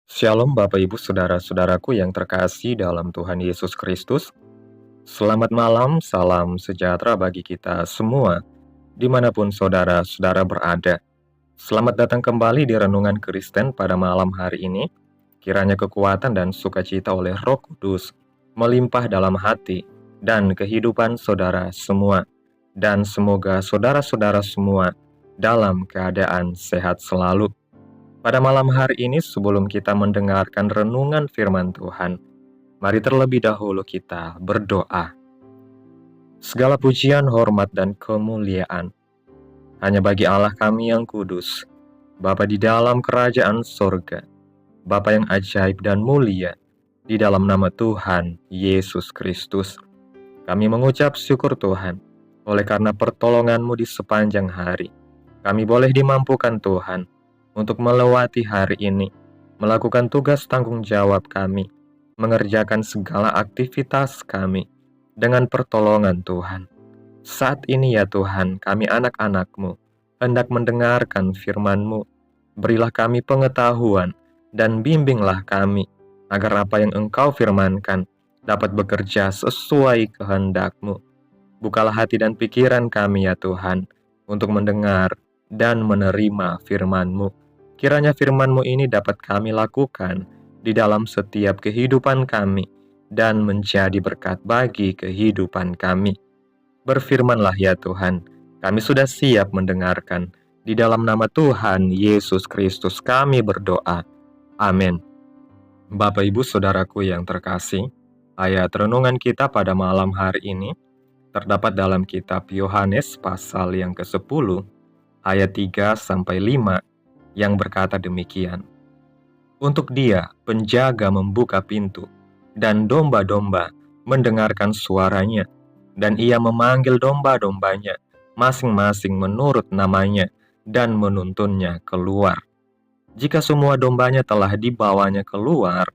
Shalom Bapak Ibu Saudara-saudaraku yang terkasih dalam Tuhan Yesus Kristus. Selamat malam, salam sejahtera bagi kita semua, dimanapun saudara-saudara berada. Selamat datang kembali di Renungan Kristen pada malam hari ini. Kiranya kekuatan dan sukacita oleh Roh Kudus melimpah dalam hati dan kehidupan saudara semua. Dan semoga saudara-saudara semua dalam keadaan sehat selalu. Pada malam hari ini sebelum kita mendengarkan renungan firman Tuhan, mari terlebih dahulu kita berdoa. Segala pujian, hormat, dan kemuliaan hanya bagi Allah kami yang kudus, Bapa di dalam kerajaan sorga, Bapa yang ajaib dan mulia, di dalam nama Tuhan Yesus Kristus. Kami mengucap syukur Tuhan, oleh karena pertolongan-Mu di sepanjang hari. Kami boleh dimampukan Tuhan, untuk melewati hari ini, melakukan tugas tanggung jawab kami, mengerjakan segala aktivitas kami, dengan pertolongan Tuhan. Saat ini ya Tuhan, kami anak-anak-Mu, hendak mendengarkan firman-Mu. Berilah kami pengetahuan, dan bimbinglah kami, agar apa yang Engkau firmankan, dapat bekerja sesuai kehendak-Mu. Bukalah hati dan pikiran kami ya Tuhan, untuk mendengar dan menerima firman-Mu. Kiranya firman-Mu ini dapat kami lakukan di dalam setiap kehidupan kami dan menjadi berkat bagi kehidupan kami. Berfirmanlah ya Tuhan, kami sudah siap mendengarkan. Di dalam nama Tuhan Yesus Kristus kami berdoa. Amin. Bapak Ibu Saudaraku yang terkasih, ayat renungan kita pada malam hari ini terdapat dalam kitab Yohanes pasal yang ke-10 ayat 3-5 yang berkata demikian. Untuk Dia penjaga membuka pintu, dan domba-domba mendengarkan suaranya, dan Ia memanggil domba-dombanya masing-masing menurut namanya dan menuntunnya keluar. Jika semua dombanya telah dibawanya keluar,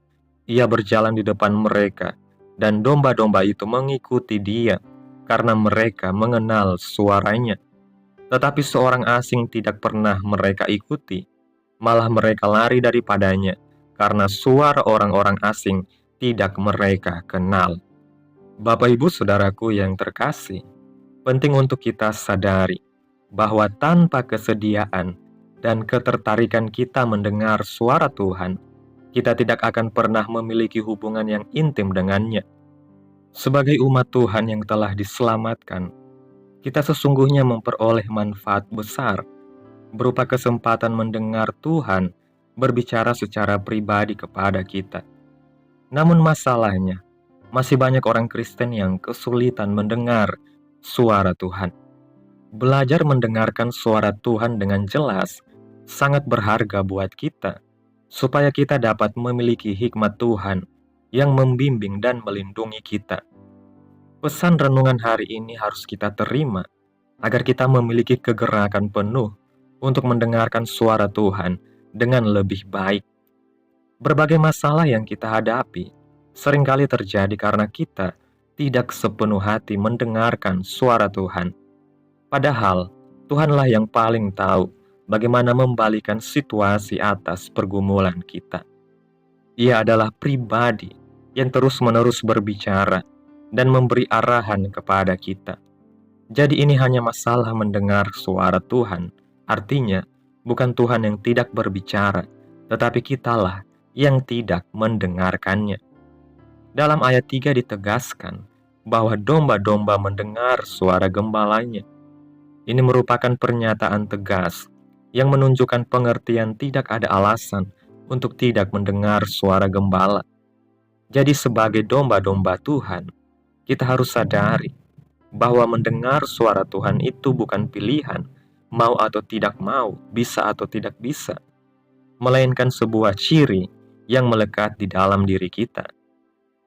Ia berjalan di depan mereka, dan domba-domba itu mengikuti Dia, karena mereka mengenal suaranya. Tetapi seorang asing tidak pernah mereka ikuti, malah mereka lari daripadanya, karena suara orang-orang asing tidak mereka kenal. Bapak Ibu Saudaraku yang terkasih, penting untuk kita sadari bahwa tanpa kesediaan dan ketertarikan kita mendengar suara Tuhan, kita tidak akan pernah memiliki hubungan yang intim dengannya. Sebagai umat Tuhan yang telah diselamatkan, kita sesungguhnya memperoleh manfaat besar berupa kesempatan mendengar Tuhan berbicara secara pribadi kepada kita. Namun masalahnya, masih banyak orang Kristen yang kesulitan mendengar suara Tuhan. Belajar mendengarkan suara Tuhan dengan jelas sangat berharga buat kita, supaya kita dapat memiliki hikmat Tuhan yang membimbing dan melindungi kita. Pesan renungan hari ini harus kita terima, agar kita memiliki kegerakan penuh untuk mendengarkan suara Tuhan dengan lebih baik. Berbagai masalah yang kita hadapi seringkali terjadi karena kita tidak sepenuh hati mendengarkan suara Tuhan. Padahal Tuhanlah yang paling tahu bagaimana membalikan situasi atas pergumulan kita. Ia adalah pribadi yang terus-menerus berbicara dan memberi arahan kepada kita. Jadi ini hanya masalah mendengar suara Tuhan. Artinya, bukan Tuhan yang tidak berbicara, tetapi kitalah yang tidak mendengarkannya. Dalam ayat 3 ditegaskan bahwa domba-domba mendengar suara gembalanya. Ini merupakan pernyataan tegas yang menunjukkan pengertian tidak ada alasan untuk tidak mendengar suara gembala. Jadi sebagai domba-domba Tuhan, kita harus sadari bahwa mendengar suara Tuhan itu bukan pilihan, mau atau tidak mau, bisa atau tidak bisa, melainkan sebuah ciri yang melekat di dalam diri kita.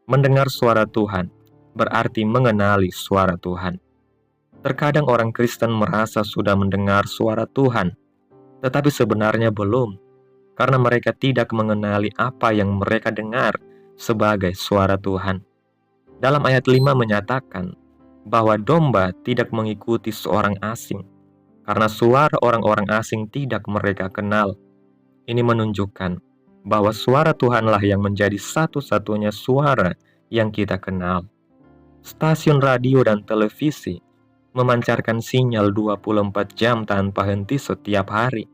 Mendengar suara Tuhan berarti mengenali suara Tuhan. Terkadang orang Kristen merasa sudah mendengar suara Tuhan, tetapi sebenarnya belum, karena mereka tidak mengenali apa yang mereka dengar sebagai suara Tuhan. Dalam ayat 5 menyatakan bahwa domba tidak mengikuti seorang asing, karena suara orang-orang asing tidak mereka kenal. Ini menunjukkan bahwa suara Tuhanlah yang menjadi satu-satunya suara yang kita kenal. Stasiun radio dan televisi memancarkan sinyal 24 jam tanpa henti setiap hari,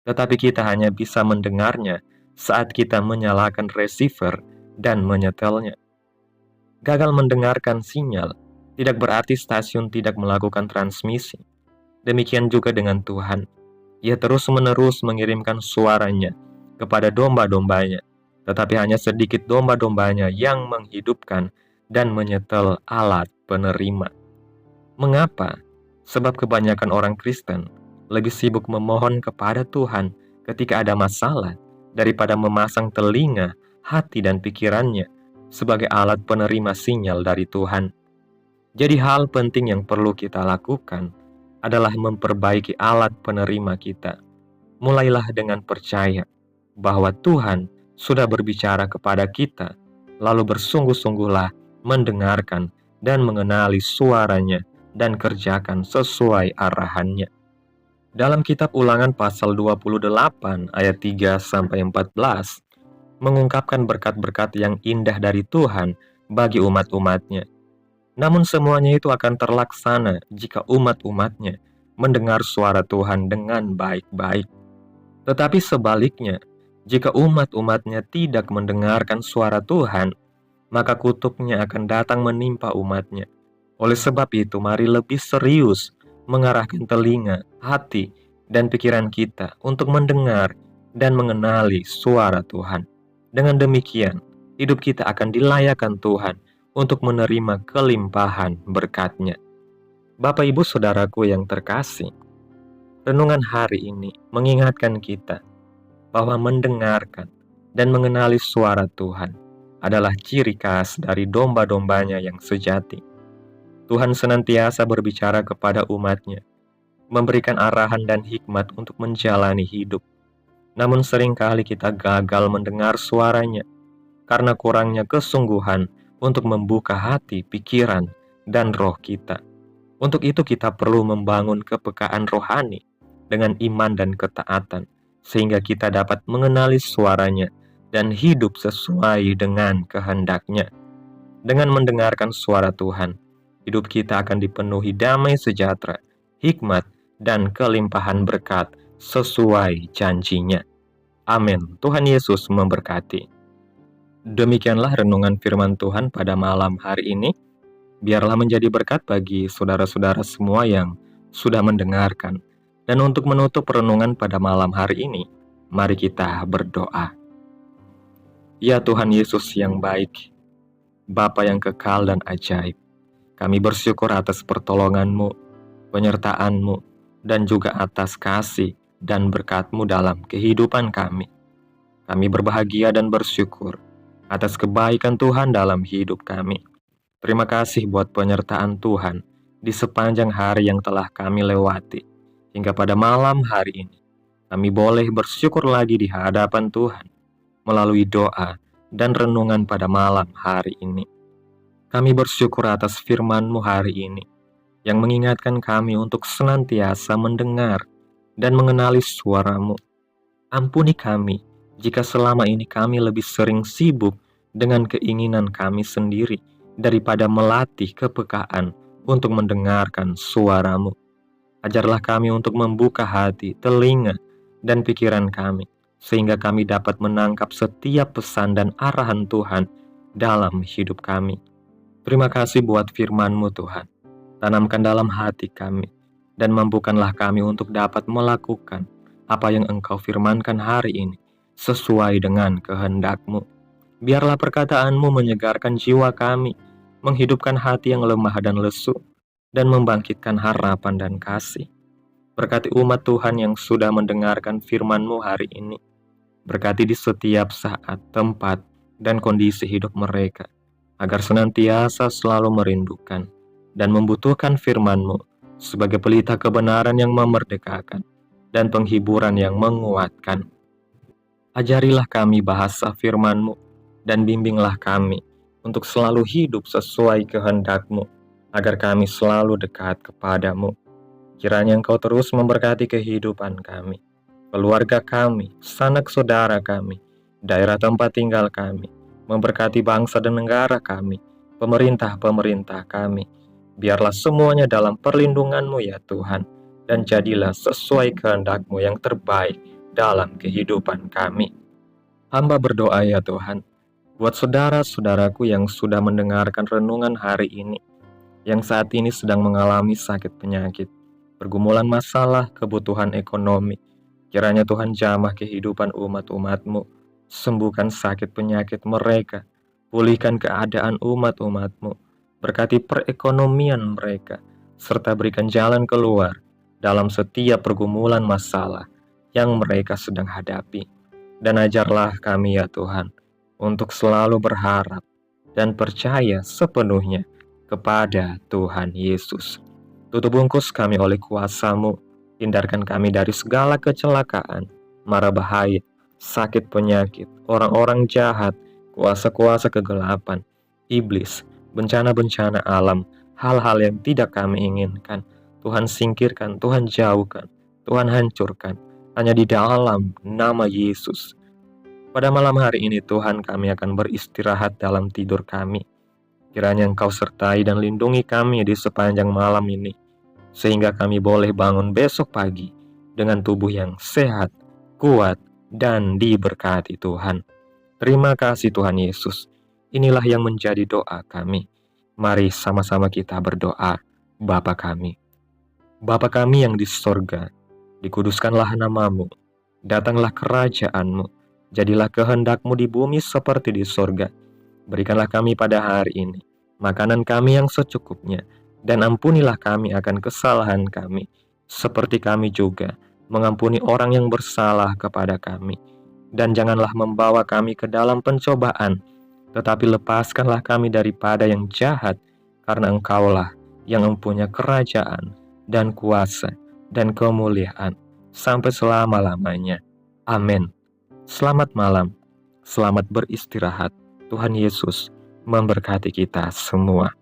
tetapi kita hanya bisa mendengarnya saat kita menyalakan receiver dan menyetelnya. Gagal mendengarkan sinyal tidak berarti stasiun tidak melakukan transmisi. Demikian juga dengan Tuhan. Ia terus-menerus mengirimkan suaranya kepada domba-dombanya, tetapi hanya sedikit domba-dombanya yang menghidupkan dan menyetel alat penerima. Mengapa? Sebab kebanyakan orang Kristen lebih sibuk memohon kepada Tuhan ketika ada masalah daripada memasang telinga, hati, dan pikirannya sebagai alat penerima sinyal dari Tuhan. Jadi hal penting yang perlu kita lakukan adalah memperbaiki alat penerima kita. Mulailah dengan percaya bahwa Tuhan sudah berbicara kepada kita, lalu bersungguh-sungguhlah mendengarkan dan mengenali suaranya dan kerjakan sesuai arahannya. Dalam kitab Ulangan pasal 28 ayat 3-14 mengungkapkan berkat-berkat yang indah dari Tuhan bagi umat-umatnya. Namun semuanya itu akan terlaksana jika umat-umatnya mendengar suara Tuhan dengan baik-baik. Tetapi sebaliknya, jika umat-umatnya tidak mendengarkan suara Tuhan, maka kutuknya akan datang menimpa umatnya. Oleh sebab itu, mari lebih serius mengarahkan telinga, hati, dan pikiran kita untuk mendengar dan mengenali suara Tuhan. Dengan demikian, hidup kita akan dilayakkan Tuhan untuk menerima kelimpahan berkat-Nya. Bapak Ibu Saudaraku yang terkasih, renungan hari ini mengingatkan kita bahwa mendengarkan dan mengenali suara Tuhan adalah ciri khas dari domba-dombanya yang sejati. Tuhan senantiasa berbicara kepada umat-Nya, memberikan arahan dan hikmat untuk menjalani hidup. Namun seringkali kita gagal mendengar suaranya karena kurangnya kesungguhan untuk membuka hati, pikiran, dan roh kita. Untuk itu kita perlu membangun kepekaan rohani dengan iman dan ketaatan, sehingga kita dapat mengenali suaranya dan hidup sesuai dengan kehendak-Nya. Dengan mendengarkan suara Tuhan, hidup kita akan dipenuhi damai sejahtera, hikmat, dan kelimpahan berkat sesuai janji-Nya. Amin. Tuhan Yesus memberkati. Demikianlah renungan firman Tuhan pada malam hari ini. Biarlah menjadi berkat bagi saudara-saudara semua yang sudah mendengarkan. Dan untuk menutup renungan pada malam hari ini, mari kita berdoa. Ya Tuhan Yesus yang baik, Bapa yang kekal dan ajaib, kami bersyukur atas pertolongan-Mu, penyertaan-Mu, dan juga atas kasih dan berkat-Mu dalam kehidupan kami. Kami berbahagia dan bersyukur atas kebaikan Tuhan dalam hidup kami. Terima kasih buat penyertaan Tuhan di sepanjang hari yang telah kami lewati. Hingga pada malam hari ini, kami boleh bersyukur lagi di hadapan Tuhan melalui doa dan renungan pada malam hari ini. Kami bersyukur atas firman-Mu hari ini yang mengingatkan kami untuk senantiasa mendengar dan mengenali suara-Mu. Ampuni kami jika selama ini kami lebih sering sibuk dengan keinginan kami sendiri daripada melatih kepekaan untuk mendengarkan suara-Mu. Ajarlah kami untuk membuka hati, telinga, dan pikiran kami, sehingga kami dapat menangkap setiap pesan dan arahan Tuhan dalam hidup kami. Terima kasih buat firman-Mu Tuhan. Tanamkan dalam hati kami, dan mampukanlah kami untuk dapat melakukan apa yang Engkau firmankan hari ini, sesuai dengan kehendak-Mu. Biarlah perkataan-Mu menyegarkan jiwa kami, menghidupkan hati yang lemah dan lesu, dan membangkitkan harapan dan kasih. Berkati umat Tuhan yang sudah mendengarkan firman-Mu hari ini. Berkati di setiap saat, tempat, dan kondisi hidup mereka, agar senantiasa selalu merindukan dan membutuhkan firman-Mu sebagai pelita kebenaran yang memerdekakan dan penghiburan yang menguatkan. Ajarilah kami bahasa firman-Mu, dan bimbinglah kami untuk selalu hidup sesuai kehendak-Mu, agar kami selalu dekat kepada-Mu. Kiranya Engkau terus memberkati kehidupan kami, keluarga kami, sanak saudara kami, daerah tempat tinggal kami, memberkati bangsa dan negara kami, pemerintah-pemerintah kami. Biarlah semuanya dalam perlindungan-Mu ya Tuhan, dan jadilah sesuai kehendak-Mu yang terbaik dalam kehidupan kami. Hamba berdoa ya Tuhan, buat saudara-saudaraku yang sudah mendengarkan renungan hari ini, yang saat ini sedang mengalami sakit penyakit, pergumulan masalah, kebutuhan ekonomi. Kiranya Tuhan jamah kehidupan umat-umat-Mu, sembuhkan sakit penyakit mereka, pulihkan keadaan umat-umat-Mu, berkati perekonomian mereka, serta berikan jalan keluar dalam setiap pergumulan masalah yang mereka sedang hadapi. Dan ajarlah kami ya Tuhan, untuk selalu berharap dan percaya sepenuhnya kepada Tuhan Yesus. Tutup bungkus kami oleh kuasa-Mu, hindarkan kami dari segala kecelakaan, mara bahaya, sakit penyakit, orang-orang jahat, kuasa-kuasa kegelapan, iblis, bencana-bencana alam, hal-hal yang tidak kami inginkan. Tuhan singkirkan, Tuhan jauhkan, Tuhan hancurkan, hanya di dalam nama Yesus. Pada malam hari ini Tuhan, kami akan beristirahat dalam tidur kami. Kiranya Engkau sertai dan lindungi kami di sepanjang malam ini, sehingga kami boleh bangun besok pagi dengan tubuh yang sehat, kuat, dan diberkati Tuhan. Terima kasih Tuhan Yesus. Inilah yang menjadi doa kami. Mari sama-sama kita berdoa. Bapa kami. Bapa kami yang di sorga, dikuduskanlah nama-Mu, datanglah kerajaan-Mu, jadilah kehendak-Mu di bumi seperti di sorga. Berikanlah kami pada hari ini makanan kami yang secukupnya, dan ampunilah kami akan kesalahan kami, seperti kami juga mengampuni orang yang bersalah kepada kami. Dan janganlah membawa kami ke dalam pencobaan, tetapi lepaskanlah kami daripada yang jahat, karena Engkaulah yang mempunyai kerajaan dan kuasa dan kemuliaan sampai selama-lamanya. Amin. Selamat malam, selamat beristirahat. Tuhan Yesus memberkati kita semua.